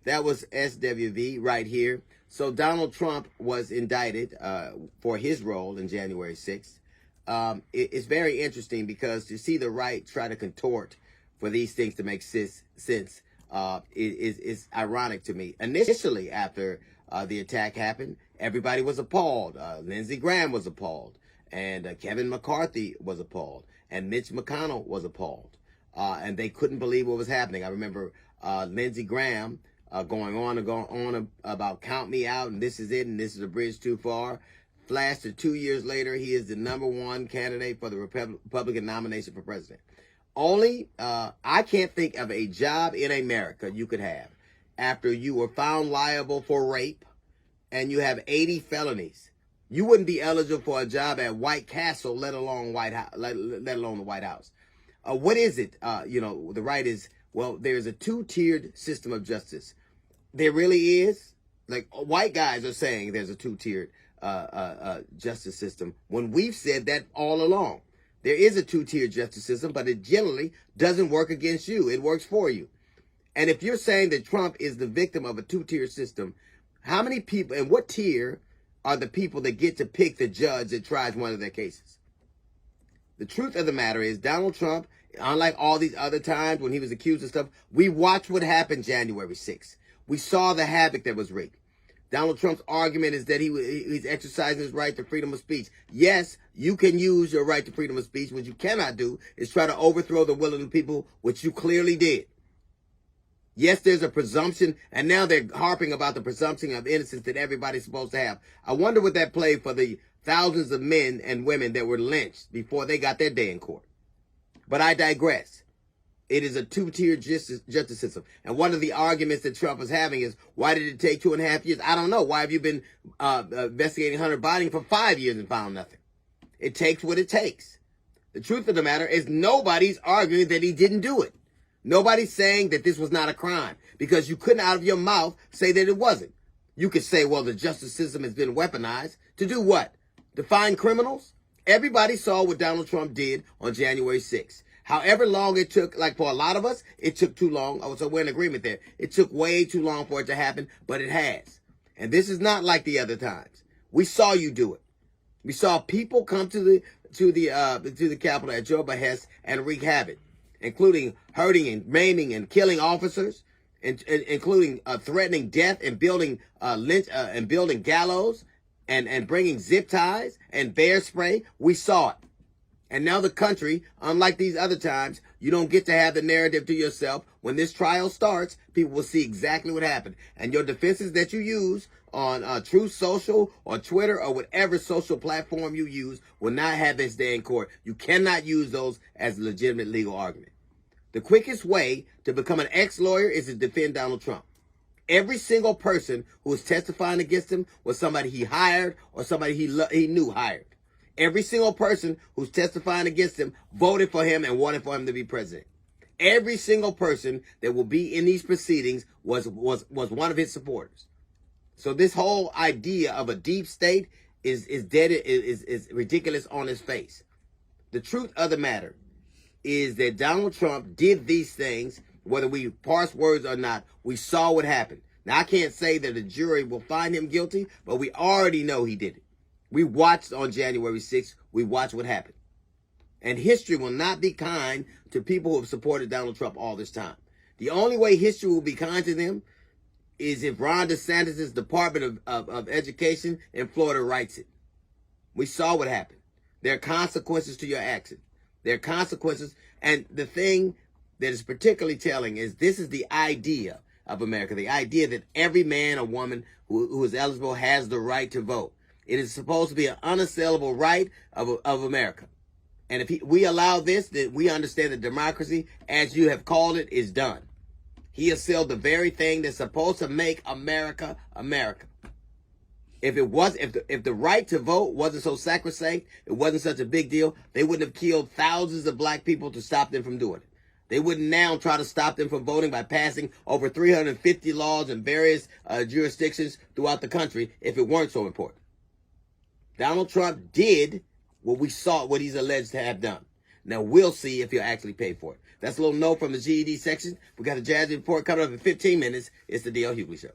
That was SWV right here. So Donald Trump was indicted for his role in January 6th. It's very interesting because to see the right try to contort for these things to make sense is ironic to me. Initially, after the attack happened, everybody was appalled. Lindsey Graham was appalled, and Kevin McCarthy was appalled, and Mitch McConnell was appalled, and they couldn't believe what was happening. I remember Lindsey Graham going on about count me out, and this is it, and this is a bridge too far. Flash to 2 years later, he is the #1 candidate for the Republican nomination for president. Only, I can't think of a job in America you could have after you were found liable for rape and you have 80 felonies. You wouldn't be eligible for a job at White Castle, let alone the White House. What is it? The right is, well, there's a two-tiered system of justice. There really is. Like, white guys are saying there's a two-tiered justice system when we've said that all along. There is a two-tier justice system, but it generally doesn't work against you. It works for you. And if you're saying that Trump is the victim of a two-tier system, how many people and what tier are the people that get to pick the judge that tries one of their cases? The truth of the matter is Donald Trump, unlike all these other times when he was accused of stuff, we watched what happened January 6th. We saw the havoc that was wreaked. Donald Trump's argument is that he's exercising his right to freedom of speech. Yes, you can use your right to freedom of speech. What you cannot do is try to overthrow the will of the people, which you clearly did. Yes, there's a presumption, and now they're harping about the presumption of innocence that everybody's supposed to have. I wonder what that played for the thousands of men and women that were lynched before they got their day in court. But I digress. It is a two-tier justice system. And one of the arguments that Trump is having is, why did it take 2.5 years? I don't know. Why have you been investigating Hunter Biden for 5 years and found nothing? It takes what it takes. The truth of the matter is nobody's arguing that he didn't do it. Nobody's saying that this was not a crime, because you couldn't out of your mouth say that it wasn't. You could say, well, the justice system has been weaponized. To do what? To find criminals? Everybody saw what Donald Trump did on January 6th. However long it took, like for a lot of us, it took too long. So we're in agreement there. It took way too long for it to happen, but it has. And this is not like the other times. We saw you do it. We saw people come to the Capitol at your behest and wreak havoc, including hurting and maiming and killing officers, including threatening death and building gallows and bringing zip ties and bear spray. We saw it. And now the country, unlike these other times, you don't get to have the narrative to yourself. When this trial starts, people will see exactly what happened. And your defenses that you use on Truth Social or Twitter or whatever social platform you use will not have this day in court. You cannot use those as a legitimate legal argument. The quickest way to become an ex-lawyer is to defend Donald Trump. Every single person who was testifying against him was somebody he hired or somebody he knew hired. Every single person who's testifying against him voted for him and wanted for him to be president. Every single person that will be in these proceedings was one of his supporters. So this whole idea of a deep state is ridiculous on its face. The truth of the matter is that Donald Trump did these things, whether we parse words or not. We saw what happened. Now, I can't say that the jury will find him guilty, but we already know he did it. We watched on January 6th. We watched what happened. And history will not be kind to people who have supported Donald Trump all this time. The only way history will be kind to them is if Ron DeSantis' Department of Education in Florida writes it. We saw what happened. There are consequences to your actions. There are consequences. And the thing that is particularly telling is this is the idea of America, the idea that every man or woman who is eligible has the right to vote. It is supposed to be an unassailable right of America. And if we allow this, then we understand that democracy, as you have called it, is done. He assailed the very thing that's supposed to make America, America. If the right to vote wasn't so sacrosanct, it wasn't such a big deal, they wouldn't have killed thousands of black people to stop them from doing it. They wouldn't now try to stop them from voting by passing over 350 laws in various jurisdictions throughout the country if it weren't so important. Donald Trump did what we saw, what he's alleged to have done. Now we'll see if you'll actually pay for it. That's a little note from the GED section. We got a Jazzy Report coming up in 15 minutes. It's the D.L. Hughley Show.